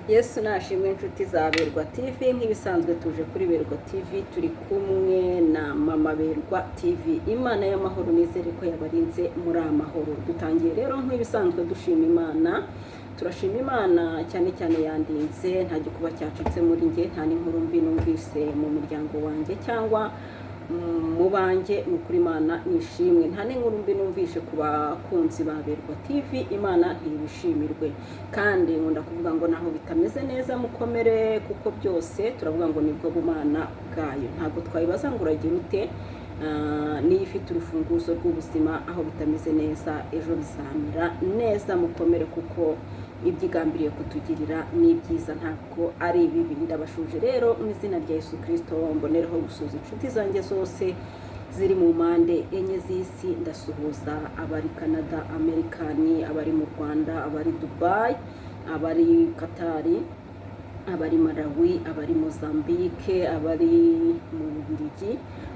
Yesu nashimwe inshuti za Berwa TV. Nk'ibisanzwe tuje kuri Berwa TV, turi kumwe na Mama Berwa TV. Imana y'amahoro nizere ko yabarinze muri amahoro. Dutangiye rero nk'ibisanzwe dushima Imana. Turashima Imana cyane cyane yandinze, nta gikuba cyacitse muri nge, nta n'inkuru mbi numvise mu muryango wanjye cyangwa mu banjye. Ukuri Imana nishimwe, nta n'inkuru mbi numvishe ku bakunzi ba Berwa TV. Imana ntibishimirwe, kandi nkunda kuvuga ngo naho bitameze neza mukomere, kuko byose turavuga ngo nibwo bumana bwayo. Ntabwo twayibaza ngo uragira ute, niyo ifite urufunguzo rw'ubuzima. Aho bitameze neza ejo bizamera neza, mukomere kuko ibyigambiriye kutugirira ni byiza, ntabwo ari ibibi. Ndabashuje rero mu izina rya Yesu Kristo, mbonereho gusuza inshuti zanjye zose ziri mu mpande enye z'isi. Ndasuhuza abari Canada, Amerikani, abari mu Rwanda, abari Dubai, abari Katari, abari Malawi, abari Mozambique, abari mu Bubiligi,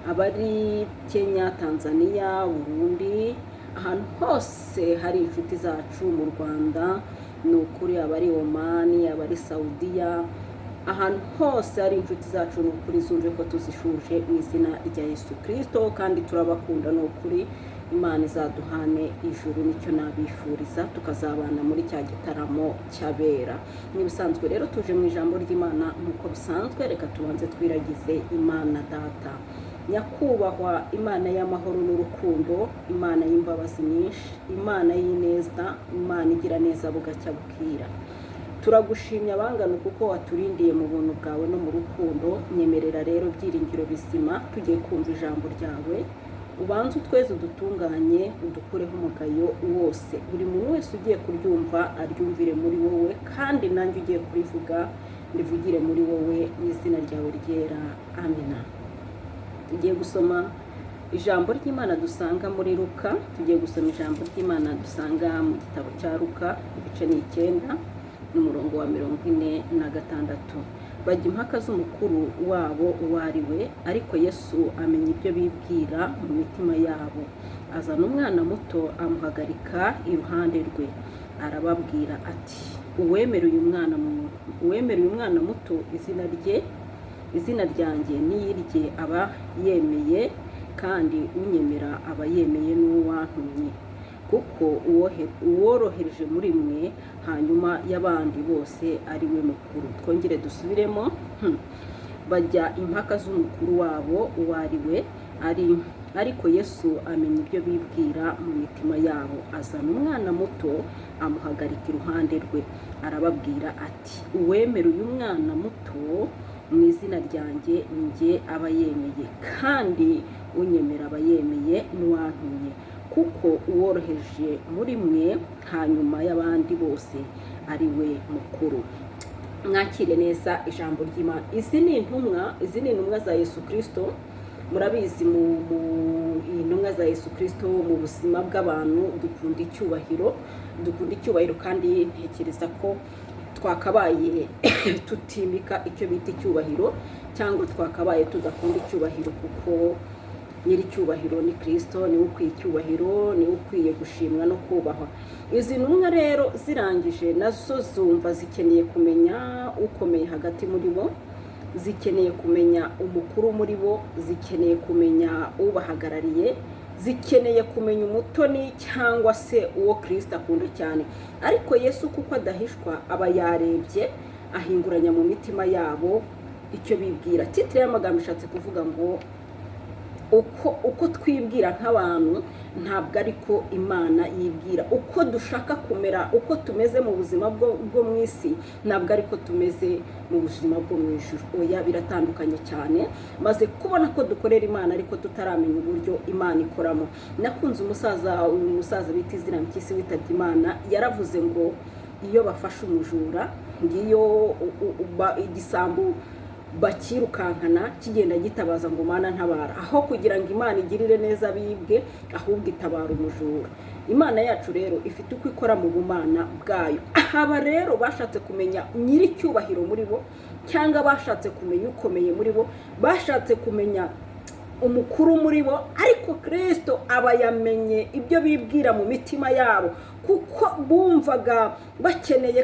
abari Kenya, Tanzania, Burundi, ahantu hose hari inshuti zacu mu Rwanda. Ni ukuri abari Omani, abari Saudiya, ahantu hose hari inshuti zacu ni ukuri zumve ko tuzishuje mu izina rya Yesu Kristo, kandi turabakunda. Ni ukuri Imana izaduhane ijuru, nicyo nabifuriza, tukazabana muri cya gitaramo cy'abera. N'ibisanzwe rero tuje mu ijambo ry'Imana nk'uko bisanzwe. Reka tubanze twiragize Imana Data nyakubahwa, Imana y'amahoro n'urukundo, Imana y'imbabazi nyinshi, Imana y'ineza, Imana igira neza bugacya bukira. Turagushimye abangana kuko waturindiye mu buntu bwawe no mu rukundo. Nyemerera rero byiringiro bizima, tugiye kumva ijambo ryawe. Ubanze utweze udutunganye, udukureho umugayo wose. Buri muntu wese ugiye kuryumva aryumvire muri wowe, kandi nanjye ugiye kurivuga ndivugire muri wowe, mu izina ryawe ryera, amina. Tugiye gusoma ijambo ry'Imana dusanga muri Luka. Tugiye gusoma ijambo ry'Imana dusanga mu gitabo cya Luka, ibice ni 9 n'umurongo wa 46. Bajya impaka z'umukuru wabo uwo ari we, ariko Yesu amenya ibyo bibwira mu mitima yabo. Azana umwana muto amuhagarika iruhande rwe, arababwira ati, uwemera uyu mwana muto izina ryanjye niyirye aba yemeye, kandi unyemera aba yemeye n'uwantumye. Kuko uworohereje muri mwe hanyuma y'abandi bose ari we mukuru. Twongere dusubiremo. Bajya impaka z'umukuru wabo uwo ari we, ariko Yesu amenya ibyo bibwira mu mitima yabo. Azana umwana muto amuhagarika iruhande rwe, arababwira ati, uwemera uyu mwana muto mu izina ryanjye njye aba yemeye, kandi unyemera aba yemeye n'uwantumye. Kuko uworoheje muri mwe hanyuma y'abandi bose ari we mukuru. Mwakire neza ijambo ry'Imana. Izi ni intumwa za Yesu Kristo. Murabizi mu intumwa za Yesu Kristo mu buzima bw'abantu dukunda icyubahiro, kandi ntekereza ko twakabaye tutimika icyo bita icyubahiro, cyangwa twakabaye tudakunda icyubahiro, kuko nyiri icyubahiro ni Kristo, niwe ukwiye icyubahiro, niwe ukwiye gushimwa no kubahwa. Izi ntumwa rero zirangije nazo zumva zikeneye kumenya ukomeye hagati muri bo, zikeneye kumenya umukuru muri bo, zikeneye kumenya ubahagarariye, zikeneye kumenya umutoni cyangwa se uwo Kristo akunda cyane. Ariko Yesu kuko adahishwa, aba yarebye ahinguranya mu mitima yabo icyo bibwira. Titire y'amagambo ishatse kuvuga ngo uko twibwira nk'abantu ntabwo ariko Imana yibwira. Uko dushaka kumera, uko tumeze mu buzima bwo mu isi, ntabwo ariko tumeze mu buzima bwo mu ijuru. Oya, biratandukanye cyane. Maze kubona ko dukorera Imana ariko tutaramenya uburyo Imana ikoramo. Nakunze uyu musaza bita Izira Mpyisi witabye Imana, yaravuze ngo iyo bafashe umujura, ngiyo igisambu bakirukankana kigenda gitabaza ngo Mana ntabara, aho kugira ngo Imana igirire neza bibwe, ahubwo itabara umujura. Imana yacu rero ifite uko ikora mu bumana bwayo. Aba rero bashatse kumenya nyiri cyubahiro muri bo, cyangwa bashatse kumenya ukomeye muri bo, bashatse kumenya umukuru muri bo, ariko ariko Kristo aba yamenye ibyo bibwira mu mitima yabo, kuko bumvaga bakeneye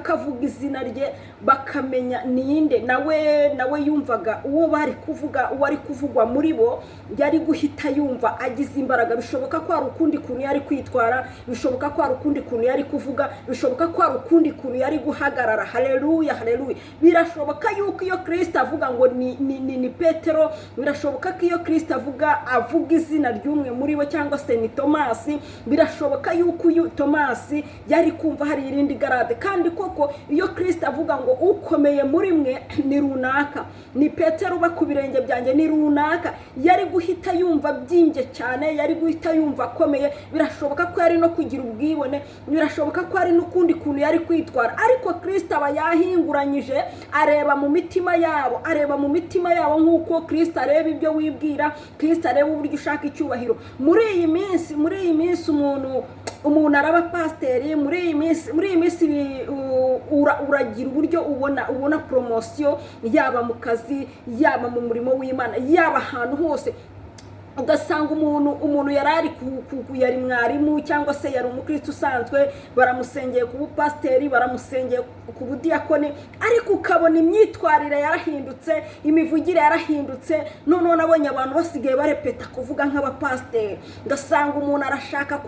kavuga izina rye bakamenya ninde nawe yumvaga uwo bari kuvuga, uwo ari kuvugwa muri bo yari guhita yumva agize imbaraga. Bishoboka ko hari ukundi kuntu yari kwitwara, bishoboka ko hari ukundi kuntu yari kuvuga, bishoboka ko hari ukundi kuntu yari guhagarara. Haleluya, haleluya. Birashoboka yuko iyo Kristo avuga ngo ni Petero, birashoboka ko iyo Kristo avuga izina ry'umwe muri bo cyangwa se ni Tomasi, birashoboka yuko Tomasi yari kumva hari irindi garade. Kandi koko iyo Kristo avuga ngo ukomeye muri mwe ni runaka, ni Petero uba ku birenge byanjye ni runaka, yari guhita yumva byimbye cyane, yari guhita yumva akomeye. Birashoboka ko yari no kugira ubwibone, birashoboka ko hari n'ukundi kuntu yari kwitwara, ariko Kristo aba yahinguranyije, areba mu mitima yabo nk'uko Kristo areba ibyo wibwira, Kristo areba uburyo ushaka icyubahiro. Muri iyi minsi umuntu araba pasiteri, muri iyi minsi uragira uburyo ubona promotion, yaba mu kazi, yaba mu murimo w'Imana, yaba ahantu hose. Ugasanga umuntu yari mwarimu cyangwa se yari umukristo usanzwe, baramusengeye ku bupasiteri, baramusengeye ku budiyakoni, ariko ukabona imyitwarire yarahindutse, imivugire yarahindutse. None nabonye abantu basigaye barepeta kuvuga nk'abapasiteri. Ugasanga umuntu arashaka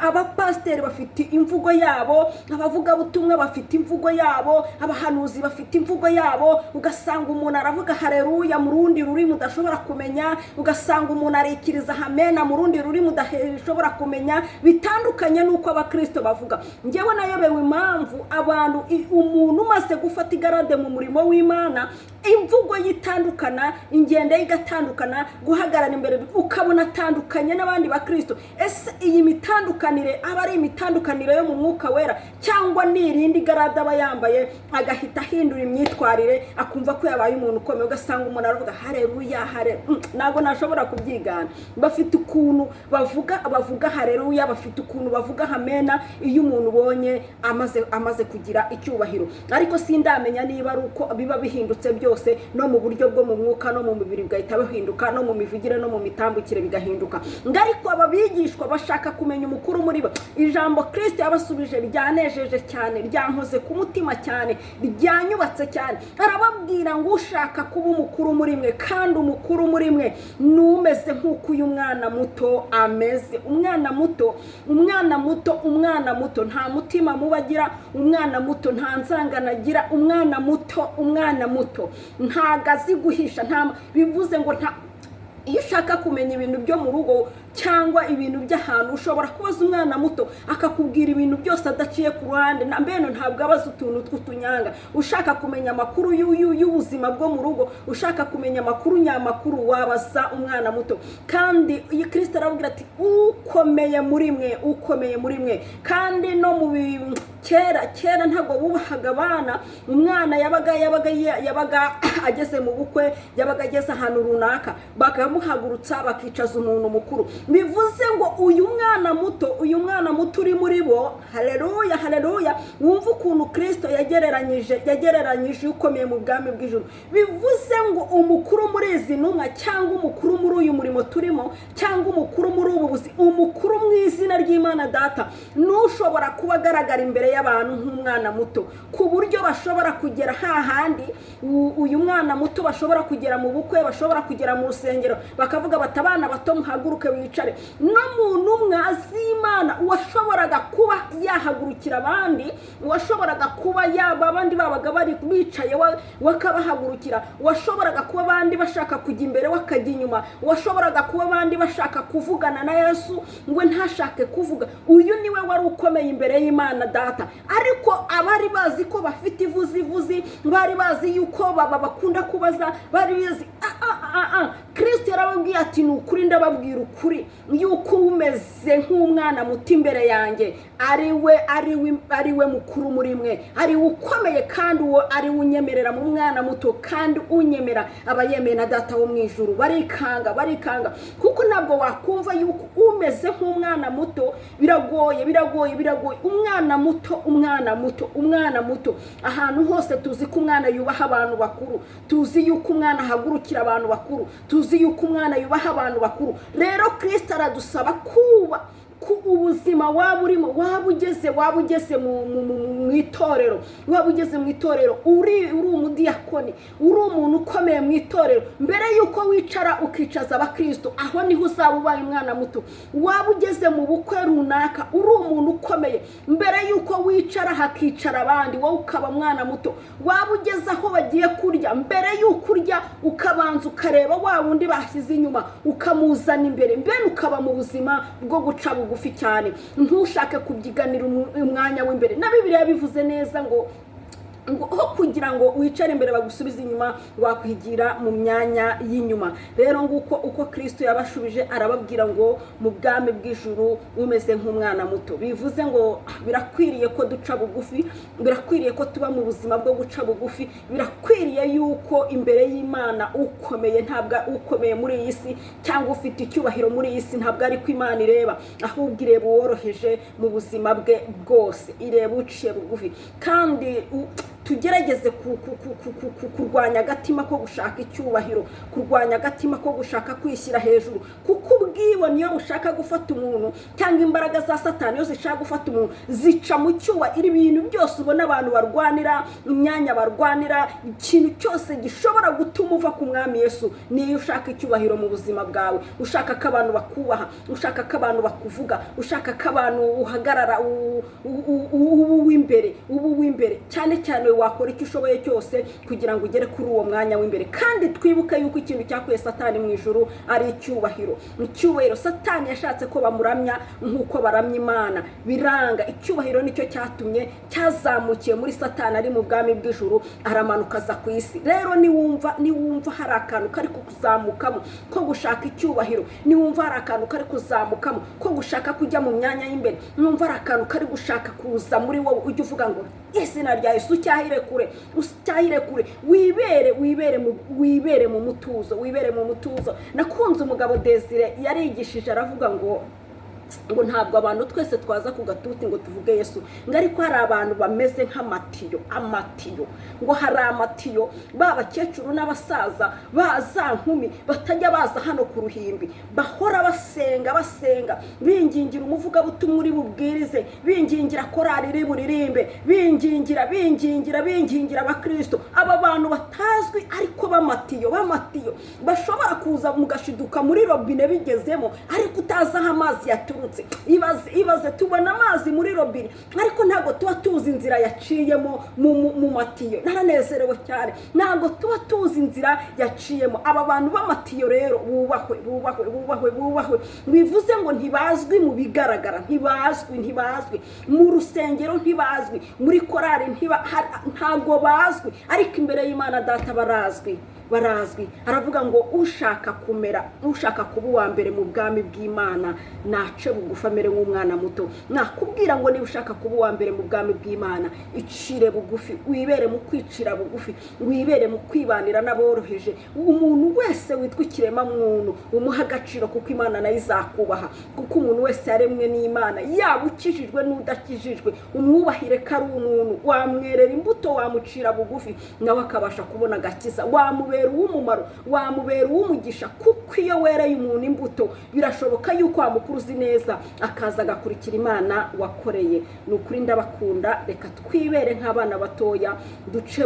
abapasiteri bafite imvugo yabo, abavuga butumwa bafite imvugo yabo, abahanuzi bafite imvugo yabo. Ugasanga umuntu aravuga haleluya mu rundi rurimi udashobora kumenya, ugasanga umuntu arikiriza hamena mu rundi rurimi udashobora kumenya, bitandukanye nuko abakristo bavuga. Ngewe nayobewe impamvu abantu, umuntu umaze gufata igarade mu murimo w'Imana, imvugo yitandukana, ingendo igatandukana, guhagarara imbere ukabona atandukanye n'abandi bakristo. Ese iyi mitandukanire aba ari imitandukanire yo mu mwuka wera, cyangwa ni irindi garade aba yambaye agahita ahindura imyitwarire akumva ko yabaye umuntu ukomeye? Ugasanga umuntu aravuga haleluya, ntabwo nashobora kubyiga. Bafite ukuntu bavuga haleluya, bafite ukuntu bavuga hamena iyo umuntu ubonye amaze kugira icyubahiro. Ariko sindamenya niba ari uko biba bihindutse byose, no mu buryo bwo mu mwuka no mu mubiri bigahita bihinduka, no mu mivugire no mu mitambukire bigahinduka. Ariko ababigishwa bashaka kumenya umukuru muri bo. Ijambo Kristo yabasubije ryanejeje cyane, ryankoze ku mutima cyane, ryanyubatse cyane. Arababwira ngo ushaka kuba umukuru muri mwe, kandi umukuru muri mwe numeze nk'uko uyu mwana muto ameze. Umwana muto nta mutima mubagira, umwana muto nta nzangano agira, umwana muto ntago azi guhisha. Bivuze ngo iyo ushaka kumenya ibintu byo mu rugo cyangwa ibintu by'ahantu, ushobora kubaza umwana muto akakubwira ibintu byose adaciye ku ruhande, mbeno ntabwo abaza utuntu tw'utunyanga. Ushaka kumenya amakuru y'ubuzima bwo mu rugo, ushaka kumenya amakuru nyamakuru, wabaza umwana muto. Kandi iyo Kristo arabwira ati ukomeye muri mwe. Kandi no mu kera ntabwo bubahaga abana. Umwana yabaga ageze mu bukwe, yabaga ageze ahantu runaka, bakamuhagurutsa bakicaza umuntu mukuru. Bivuze ngo uyu mwana muto uri muri bo, haleluya, wumva ukuntu Kristo yagereranyije ukomeye mu bwami bw'ijuru. Bivuze ngo umukuru muri izi ntumwa, cyangwa umukuru muri uyu murimo turimo, cyangwa umukuru muri ubu buzima, umukuru mu izina ry'Imana Data, nushobora kuba agaragara imbere y'abantu nk'umwana muto, ku buryo bashobora kugera hahandi uyu mwana muto bashobora kugera mu bukwe, bashobora kugera mu rusengero, bakavuga bati abana bato muhaguruke wicare. No mu ntumwa z'Imana uwashoboraga kuba yahagurukira abandi, uwashoboraga kuba abandi babaga bari bicaye wakabahagurukira, uwashoboraga kuba abandi bashaka kujya imbere wakajya inyuma, uwashoboraga kuba abandi bashaka kuvugana na Yesu ngo ntashake kuvuga. Uyu niwe wari ukomeye imbere y'Imana Data. Ariko abari bazi ko bafite ivuzi, bari bazi yuko bakunda kubaza, bari bizi Kristo yarababwiye ati ni ukuri ndababwira ukuri yuko umeze nk'umwana muto imbere yanjye, ari we mukuru muri mwe, ari ukomeye, kandi uwo ari unyemerera mu mwana muto, kandi unyemera abayemeye na Data wo mu ijuru. Barikanga kuko ntabwo wakumva yuko umeze nk'umwana muto. Biragoye. Umwana muto ahantu hose tuzi ko umwana yubaha abantu bakuru, tuzi yuko umwana ahagurukira abantu bakuru, tuzi yuko umwana yubaha abantu bakuru. Rero Kristo aradusaba kuba ku ubuzima waba urimo, waba ugeze mu itorero, waba ugeze mu itorero, uri umudiyakoni, uri umuntu ukomeye mu itorero, mbere yuko wicara ukicaza abakristo, aho niho uzaba ubaye umwana muto. Waba ugeze mu bukwe runaka, uri umuntu ukomeye, mbere yuko wicara hakicara abandi, wowe ukaba mwana muto. Waba ugeze aho bagiye kurya, mbere yuko urya ukabanza ukareba wa wundi bashyize inyuma, ukamuzana imbere, mbere ukaba mu buzima bwo guca bugufi cyane, ntushake kubyiganira umwanya w'imbere. Na Bibiliya bivuze neza ngo aho kugira ngo wicare imbere bagusubize inyuma, wakwigira mu myanya y'inyuma. Rero nguko uko Kristo yabashubije, arababwira ngo mu bwami bw'ijuru umeze nk'umwana muto. Bivuze ngo birakwiriye ko duca bugufi, birakwiriye ko tuba mu buzima bwo guca bugufi, birakwiriye yuko imbere y'Imana ukomeye ntabwo ukomeye muri iyi si cyangwa ufite icyubahiro muri iyi si ntabwo ari ko Imana ireba, ahubwo ireba uworoheje mu buzima bwe bwose, ireba uciye bugufi. Kandi tugerageze kurwanya agatima ko gushaka icyubahiro, kurwanya agatima ko gushaka kwishyira hejuru, kuko ubwibone iyo bushaka gufata umuntu cyangwa imbaraga za Satani iyo zishaka gufata umuntu zica mu cyubahiro. Ibintu byose ubona abantu barwanira, imyanya barwanira, ikintu cyose gishobora gutuma uva ku mwami Yesu, niyo ushaka icyubahiro mu buzima bwawe, ushaka ko abantu bakubaha, ushaka ko abantu bakuvuga, ushaka ko abantu uhagarara ubu w'imbere cyane cyane. Wakora icyo ushoboye cyose kugira ngo ugere kuri uwo mwanya w'imbere. Kandi twibuke yuko ikintu cyakuye Satani mu ijuru ari icyubahiro. Icyubahiro Satani yashatse ko bamuramya nk'uko baramya Imana, biranga. Icyubahiro nicyo cyatumye cyazamukiye muri Satani ari mu bwami bw'ijuru, aramanuka aza ku isi. Rero niwumva hari akantu kari kuzamukamo ko gushaka icyubahiro, niwumva hari akantu kari kuzamukamo ko gushaka kujya mu myanya y'imbere, niwumva hari akantu kari gushaka kuza muri wowe, ujye uvuga ngo izina rya Yesu cyahire kure, wibere mu mutuzo. Nakunze umugabo Desire yarigishije, aravuga ngo ntabwo abantu twese twaza ku gatuti ngo tuvuge Yesu, ngo ariko hari abantu bameze nk'amatiyo, ngo hari amatiyo b'abakecuru n'abasaza, baza nkumi batajya baza hano ku ruhimbi, bahora basenga bingingira umuvugabutumwa uri bubwirize, bingingira korari iri buririmbe, bingingira abakristo. Aba bantu batazwi ariko b'amatiyo bashobora kuza mugashiduka muri robine bigezemo, ariko utazi aho amazi yaturutse. Ibaze tubona amazi muri robine ariko ntabwo tuba tuzi inzira yaciyemo mu matiyo. Naranezerewe cyane, ntabwo tuba tuzi inzira yaciyemo. Aba bantu b'amatiyo rero bubahwe. Bivuze ngo ntibazwi mu bigaragara, ntibazwi mu rusengero, ntibazwi muri korari, ntabwo bazwi, ariko imbere y'Imana Data barazwi. Aravuga ngo ushaka kuba uwa mbere mu bwami bw'Imana nace bugufi amere nk'umwana muto. Nakubwira ngo niba ushaka kuba uwa mbere mu bwami bw'Imana, icire bugufi, wibere mu kwicira bugufi, wibere mu kwibanira n'aboroheje. Umuntu wese witwa ikirema muntu umuha agaciro, kuko Imana nayo izakubaha, kuko umuntu wese yaremwe n'Imana, yaba ukijijwe n'udakijijwe. Umwubahire ko ari umuntu, wamwerera imbuto, wamucira bugufi, nawe akabasha kubona agakiza. Wamubera uw'umumaro, wamubera uw'umugisha, kuko iyo wereye umuntu imbuto birashoboka yuko wamukuruzi neza akaza agakurikira Imana wakoreye. Ni ukuri ndabakunda, reka twibere nk'abana batoya, duce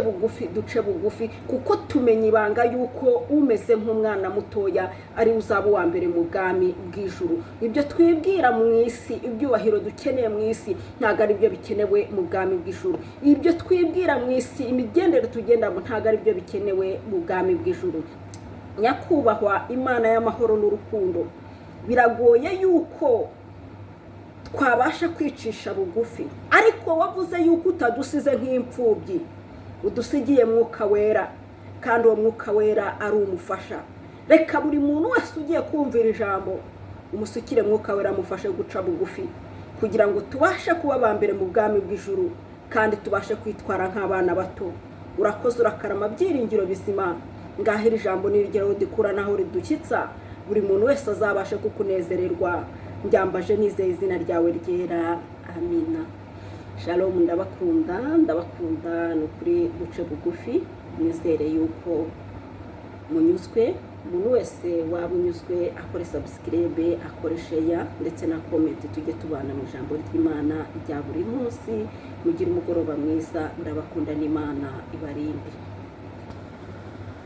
bugufi, kuko tumenya ibanga yuko umeze nk'umwana mutoya ari uzaba uwa mbere mu bwami bw'ijuru. Ibyo twibwira mu isi, ibyubahiro dukeneye mu isi, ntabwo ari byo bikenewe mu bwami bw'ijuru. Ibyo twibwira mu isi, imigendere tugendamo, ntabwo ari byo bikenewe mu bwami bw'ijuru. Nyakubahwa Imana y'amahoro n'urukundo, biragoye yuko twabasha kwicisha bugufi, ariko wavuze yuko utadusize nk'imfubyi, udusigiye Mwuka Wera, kandi uwo Mwuka Wera ari umufasha. Reka buri muntu wese ugiye kumvira ijambo umusukire Mwuka Wera amufashe guca bugufi, kugira ngo tubashe kuba aba mbere mu bwami bw'ijuru, kandi tubashe kwitwara nk'abana bato. Urakoze, urakarama, byiringiro bizima. Ngahira ijambo nirigeraho dikura naho ridukitsa, buri muntu wese azabashe kukunezererwa. Njyambaje nizeye izina ryawe ryera, amina. Shalom, ndabakunda, ni ukuri duce bugufi, nizere yuko munyuzwe umuntu wese waba unyuzwe akore subscribe, akore share ndetse na comment, tujye tubana mu ijambo ry'Imana rya buri munsi. Mugire umugoroba mwiza, ndabakunda n'Imana ibarinde.